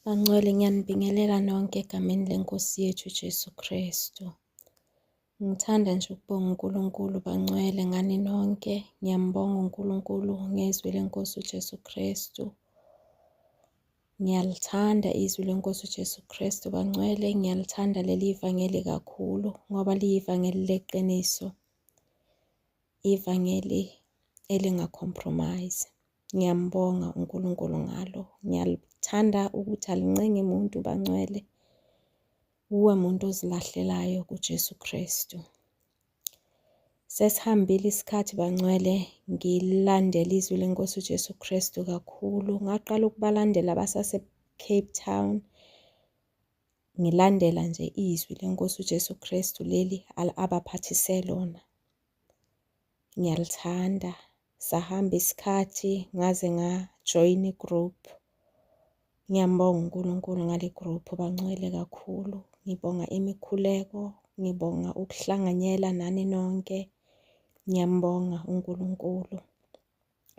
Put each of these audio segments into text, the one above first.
Bangcwele, ngiyanibingelela nonke egameni leNkosi yethu uJesu Kristu. Ngithanda nje ukubonga uNkulunkulu bangcwele ngani nonke. Ngiyambonga uNkulunkulu ngezwi leNkosi uJesu Kristu. Ngiyalithanda izwi leNkosi uJesu Kristu bangcwele. Ngiyalithanda leli ivangeli kakhulu ngoba liyivangeli leqiniso. Ivangeli elingacompromise. Ngiyambonga uNkulunkulu ngalo. Ngiyalithanda ukuthi alincengi umuntu bangcwele. Uwe muntu ozilahlelayo kuJesu Kristu. Sesihambile isikhathi bangcwele ngilandela izwi leNkosi uJesu Kristu kakhulu. Ngaqala ukubalandela abasase Cape Town. Ngilandela nje izwi leNkosi uJesu Kristu leli abaphathise lona. Ngiyalithanda. Sahamba isikhathi ngaze ngajoin igroup. Ngiyambonga uNkulunkulu ngale group bangcwele kakhulu. Ngibonga imikhuleko, ngibonga ukuhlanganyela nani nonke. Ngiyambonga uNkulunkulu.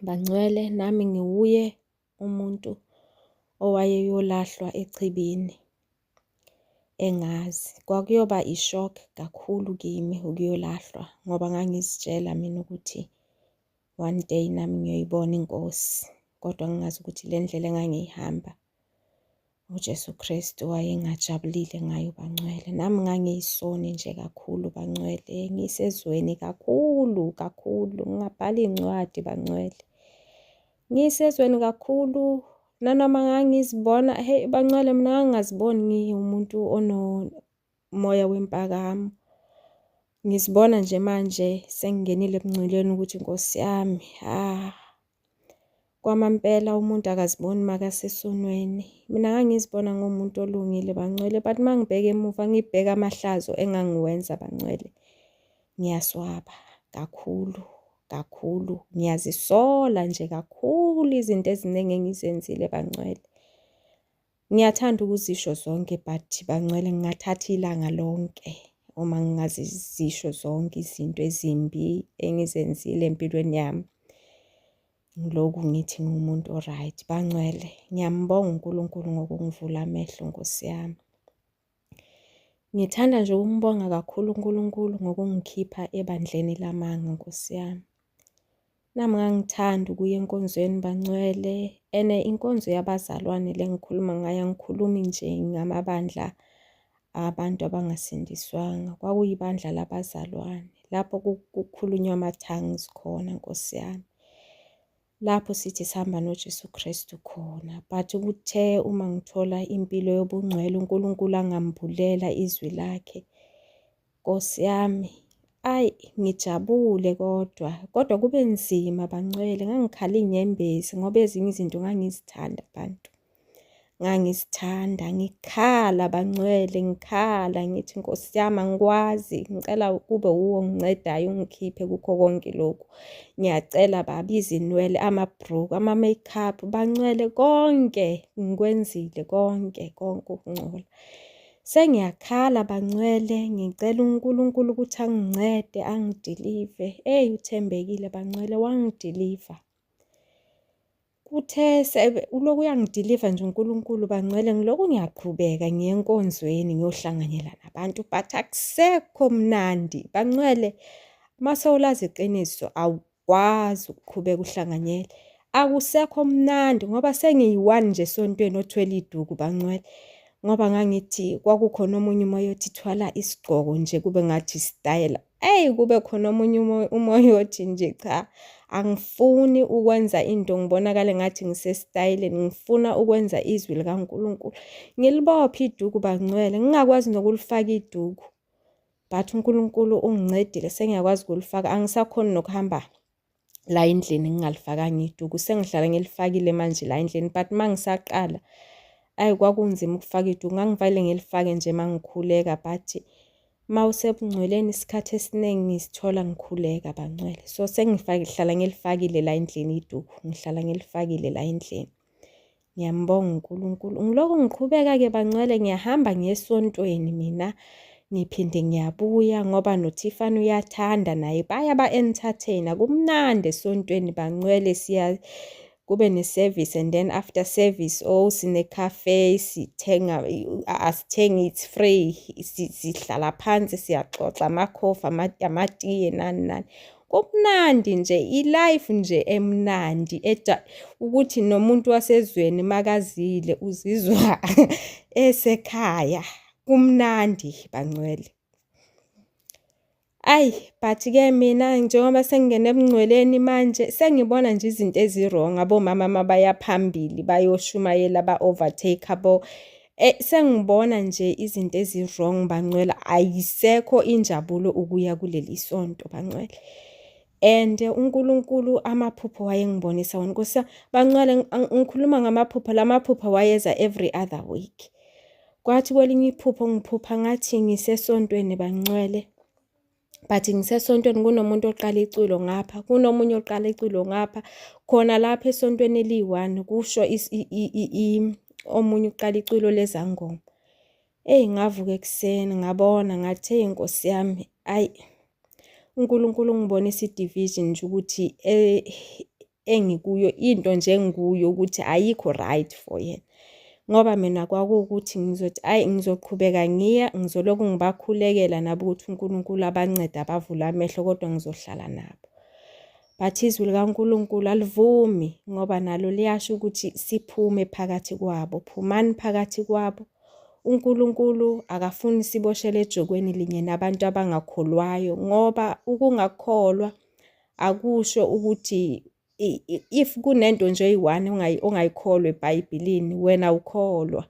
Bangcwele nami ngiwuye umuntu owayeyolahlwa echibini. Engazi kwakuyoba ishock kakhulu kimi ukuyolahlwa ngoba ngangizitshela mina ukuthi one day nami ngiyoyibona iNkosi, kodwa ngingazi ukuthi le ndlela engangihamba uJesu Kristu wayengajabulile ngayo bangcwele. Nami ngangiyisoni nje kakhulu bangcwele, ngisezweni kakhulu ngingabhala incwadi bangcwele. Ngisezweni kakhulu nanoma ngangizibona bangcwele mina ngangaziboni ngiwumuntu onomoya wempakamo. Ngizibona nje manje sengingenile ebungcweleni ukuthi Nkosi yami, kwamampela umuntu akaziboni makasesonweni. Mina ngangizibona ngomuntu olungile bangcwele, but mangibheka emuva ngibheka amahlazo engangiwenza bangcwele. Ngiyaswaba kakhulu. Ngiyazisola nje kakhulu izinto eziningi engizenzile bangcwele. Ngiyathanda ukuzisho zonke but bangcwele ngingathatha ilanga lonke uma ngingazisho zonke izinto ezimbi engizenzile empilweni yami. Ngilokhu ngithi ngumuntu oright bangcwele. Ngiyambonga uNkulunkulu ngokungivula amehlo Nkosi yami. Ngithanda nje ukumbonga kakhulu uNkulunkulu ngokungikhipha ebandleni lamanga Nkosi yami. Nami ngangithanda ukuya enkonzweni bangcwele. Inkonzo yabazalwane lengikhuluma ngayo, ngikhulumi nje ngamabandla abantu abangasindiswanga. Kwakuyibandla labazalwane lapho kukhulunywa ama-tongues khona Nkosi yami. Lapho sithi sihamba noJesu Kristu khona. But ukuthe uma ngithola impilo yobungcwele uNkulunkulu angambulela izwi lakhe. Nkosi yami, ngijabule kodwa kube nzima bangcwele. Ngangikhala inyembezi ngoba ezinye izinto ngangizithanda abantu. Ngangizithanda ngikhala bangcwele, ngithi Nkosi yami angikwazi, ngicela kube uwo ongincedayo ungikhiphe kukho konke lokhu. Ngiyacela baba izinwele, amabhruku, ama-makeup bangcwele konke ngikwenzile konke ukungcola. Sengiyakhala bangcwele ngicela uNkulunkulu ukuthi angincede angidilive. Uthembekile bangcwele wangidiliva. Kuthe uloku uyangidiliva nje uNkulunkulu bangcwele, ngiloku ngiyaqhubeka ngiye enkonzweni ngiyohlanganyela nabantu but akusekho mnandi bangcwele. Mase ulazi iqiniso awukwazi ukuqhubeka uhlanganyela. Akusekho mnandi ngoba sengiyi-one nje esontweni othwele iduku bangcwele. Ngoba ngangithi kwakukhona omunye umoya othi thwala isigqoko nje kube ngathi style. Kube khona omunye umoya othi nje cha, angifuni ukwenza into ngibonakale ngathi ngisestyleni, ngifuna ukwenza izwi likaNkulunkulu. Ngilibophe iduku bangcwele, ngingakwazi nokulifaka iduku. But uNkulunkulu ungincedile sengiyakwazi ukulifaka. Angisakhoni nokuhamba la endlini ngingalifakanga iduku. Sengihlala ngilifakile manje la endlini, but mangisaqala kwakunzima ukufaka iduku. Ngangivale ngilifake nje mangikhuleka, but mawusebungcweleni isikhathi esiningi ngizithola ngikhuleka bangcwele. So sengihlala ngilifakile la endlini iduku, ngihlala ngilifakile la endlini. Ngiyambonga uNkulunkulu. Ngilokhu ngiqhubeka-ke bangcwele, ngiyahamba ngiyesontweni mina, ngiphinde ngiyabuya ngoba noThifani uyathanda naye baya ba-entertainer. Kumnandi esontweni bangcwele, kube ne-service, and then after service sine-cafe, asithengi, it's free, sihlala phansi siyaxoxa, amakhofi, amatiye, nani. Kumnandi nje, i-life nje emnandi, ukuthi nomuntu wasezweni makazile uzizwa esekhaya. Kumnandi bangcwele. But-ke mina njengoba sengingene ebungcweleni manje sengibona nje izinto ezi-wrong, abomama mabaya phambili bayoshumayela ba-overtake sengibona nje izinto ezi-wrong bangcwele. Ayisekho injabulo ukuya kuleli sonto bangcwele. And uNkulunkulu amaphupho wayengibonisa wona. Nkosi bangcwele, ngikhuluma ngamaphupho, lamaphupho wayeza every other week. Kwathi kwelinye iphupho ngiphupha ngathi ngisesontweni bangcwele. But ngisesontweni kunomuntu oqala iculo ngapha, kunomunye oqala iculo ngapha, khona lapha esontweni eli-1 kusho omunye uqala iculo lezangoma. Ngavuka ekuseni ngabona ngathi Nkosi yami, uNkulunkulu ngibonisa i-division nje ukuthi engikuyo into nje engikuyo ukuthi ayikho right for yena. Ngoba mina kwakuwukuthi ngizothi ngizoqhubeka ngizoloku ngibakhulekela nabo ukuthi uNkulunkulu abanceda abavula amehlo, kodwa ngizohlala nabo. But izwi likaNkulunkulu alivumi ngoba nalo liyasho ukuthi siphume phakathi kwabo. Phumani phakathi kwabo. uNkulunkulu akafuni siboshele ejokweni linye nabantu abangakholwayo, ngoba ukungakholwa akusho ukuthi if kunento nje oyi-1 ongayikholwa eBhayibhelini wena ukholwa.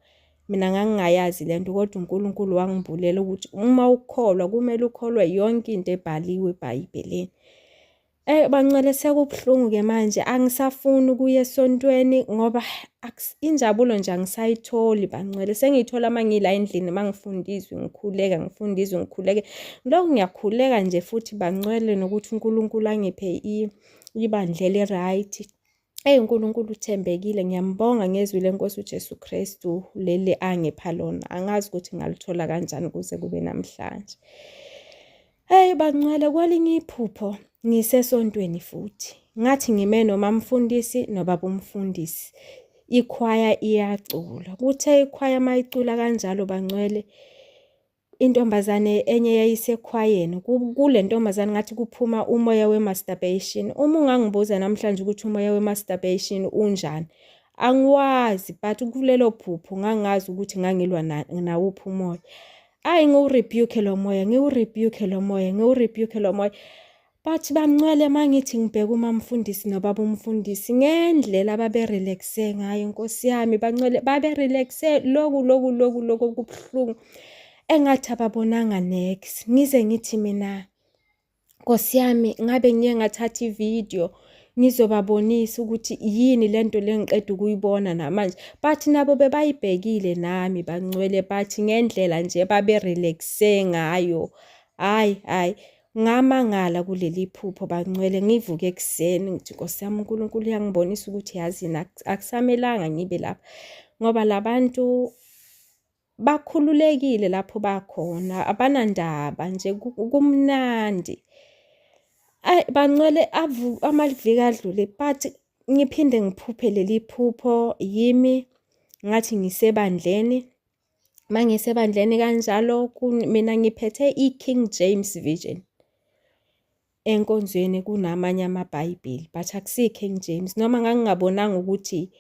Mina ngangingayazi lento, kodwa uNkulunkulu wangibulela ukuthi uma ukholwa kumele ukholwe yonke into ebhaliwe eBhayibhelini. Bangcwele sekubhlungu-ke manje, angisafuni ukuya esontweni ngoba injabulo nje angisayitholi bangcwele. Sengiyithola mangila endlini mangifundizwe ngikhuleke. Lokho ngiyakhuleka nje futhi bangcwele nokuthi uNkulunkulu angiphe ibandla eli-right. uNkulunkulu uthembekile, ngiyambonga ngezwi leNkosi uJesu Kristu leli angipha lona. Angazi ukuthi ngalithola kanjani kuze kube namhlanje. Bangcwele kwelinye iphupho ngisesontweni futhi. Ngathi ngime noma mfundisi nobaba umfundisi. Ikhwaya iyacula. Kuthe ikhwaya mayicula kanjalo bangcwele, intombazane enye yayisekhwayeni. Kule ntombazane ngathi kuphuma umoya we-masturbation. Uma ungangibuza namhlanje ukuthi umoya we-masturbation unjani, angiwazi, but kulelo phupho ngangazi ukuthi ngangilwa nawuphi umoya. Ngiwurebuke lo moya. But bangcwele mangithe ngibheka umamfundisi nobaba umfundisi ngendlela baberelaxe ngayo, Nkosi yami bangcwele baberelaxe lokhu kubhlungu engathi ababonanga next. Ngize ngithi mina, Nkosi yami ngabe ngiye ngathatha ivideo ngizobabonisa ukuthi yini lento lengiqeda ukuyibona namanje. But nabo bebayibhekile nami bangcwele, but ngendlela nje baberelaxe ngayo. Ngamangala kuleli phupho bangcwele. Ngivuke ekuseni ngithi Nkosi yami uNkulunkulu uyangibonisa ukuthi yazi akusamelanga ngibe lapha, ngoba labantu bakhululekile lapho bakhona, abanandaba nje, kumnandi. Bangcwele amaviki adlule, but ngiphinde ngiphuphe leli phupho yimi ngathi ngisebandleni. Mangisebandleni kanjalo mina ngiphethe i-King James Version. Enkonzweni kunamanye amabhayibheli, but akusiyo King James, noma ngangingabonanga ukuthi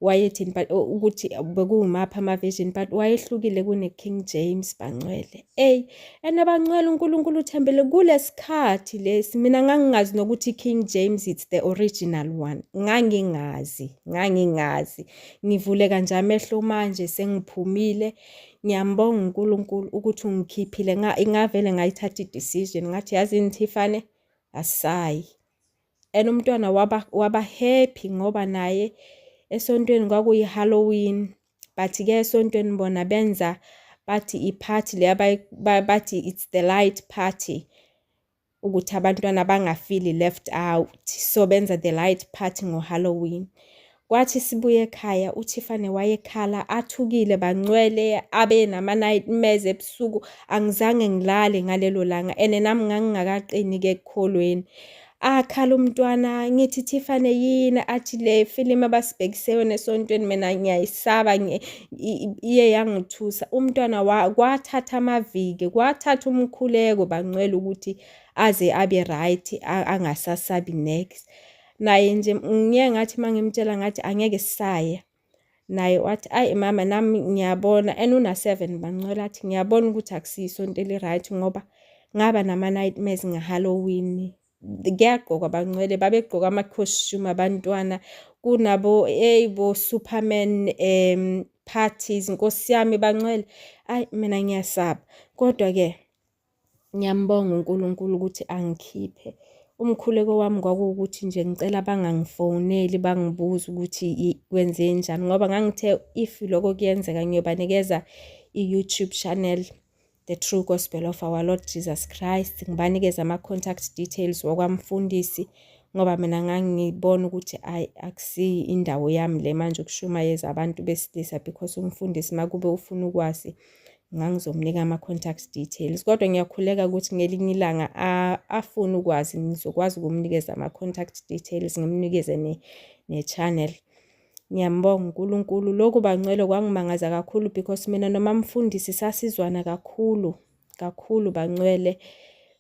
wayethini, but ukuthi bekuwumaphi ama-version, but wayehlukile kune-King James bangcwele. Bangcwele uNkulunkulu uthembele kulesikhathi lesi. Mina ngangingazi nokuthi i-King James it's the original one. Ngangingazi. Ngivule kanje amehlo manje sengiphumile. Ngiyambonga uNkulunkulu ukuthi ungikhiphile. Ngavele ngayithatha i-decision ngathi yazi Nthifane asayi. Umntwana waba happy ngoba naye esontweni kwakuyi-Halloween, but-ke esontweni bona benza bathi i-party le bathi it's the light party, ukuthi abantwana bangafili left out, so benza the light party ngo-Halloween. Kwathi sibuye ekhaya uThifane wayekhala athukile bangcwele, abe nama-nightmares ebusuku. Angizange ngilale ngalelo langa, nami ngangingakaqini-ke ekukholweni. akhala umntwana ngithi Thifane yini athi le film abasibhekise yona esontweni mina ngiyayisaba iye yangithusa. Umntwana kwathatha amaviki, kwathatha umkhuleko bangcwele ukuthi aze abe right, angasasabi next. Naye nje ngiye ngathi mangimtshela ngathi angeke sisaya, naye wathi ayi mama nami ngiyabona, and una 7 bangcwele, athi ngiyabona ukuthi akusisonto eli-right ngoba ngaba nama-nightmares nge-Halloween. Kuyagqokwa bangcwele, babegqoka ama-costume abantwana, kunabo bo Superman parties. Nkosi yami bangcwele, ayi mina ngiyasaba. Kodwa-ke ngiyambonga uNkulunkulu ukuthi angikhiphe. Umkhuleko wami kwakuwukuthi nje ngicela bangangifoneli bangibuza ukuthi kwenze njani, ngoba ngangithe if lokho kuyenzeka ngiyobanikeza i-YouTube channel, The True Gospel of Our Lord Jesus Christ, ngibanikeza ama-contact details wakwamfundisi, ngoba mina ngangibona ukuthi akusi indawo yami le manje ukushumayeza abantu besilisa, because umfundisi makube ufuna ukwazi ngangizomnika ama-contact details. Kodwa ngiyakhuleka ukuthi ngelinye ilanga afuna ukwazi ngizokwazi ukumnikeza ama-contact details, ngimnikeze ne-channel. Ngiyambonga uNkulunkulu. Lokhu bangcwele kwangimangaza kakhulu because mina noma mfundisi sasizwana kakhulu bangcwele.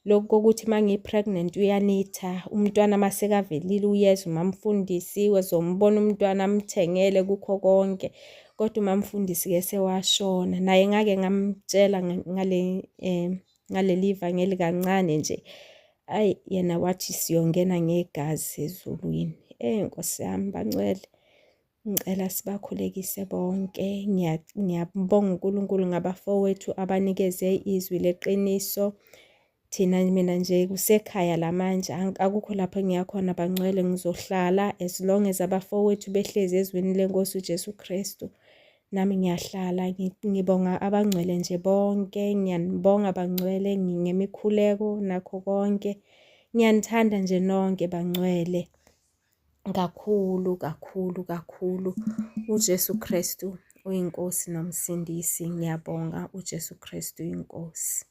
Lokho kokuthi mangiyi-pregnant uyanitha, umntwana masekavelile uyeza umamfundisi, wezombona umntwana amthengele kukho konke. Kodwa umamfundisi-ke sewashona, naye ngake ngamtshela ngaleli ivangeli kancane nje. Ayi yena wathi siyongena ngegazi ezulwini. Nkosi yami bangcwele, ngicela sibakhulekise bonke. Ngiyabonga uNkulunkulu ngabafowethu abanikeze izwi leqiniso. Mina nje kusekhaya lamanje, akukho lapho engiyakhona bangcwele, ngizohlala as long as abafowethu behlezi ezwini leNkosi uJesu Kristu. Nami ngiyahlala. Ngibonga abangcwele nje bonke, ngiyanibonga bangcwele ngemikhuleko nakho konke. Ngiyanithanda nje nonke bangcwele kakhulu. uJesu Kristu uyinkosi nomsindisi. Ngiyabonga, uJesu Kristu uyinkosi.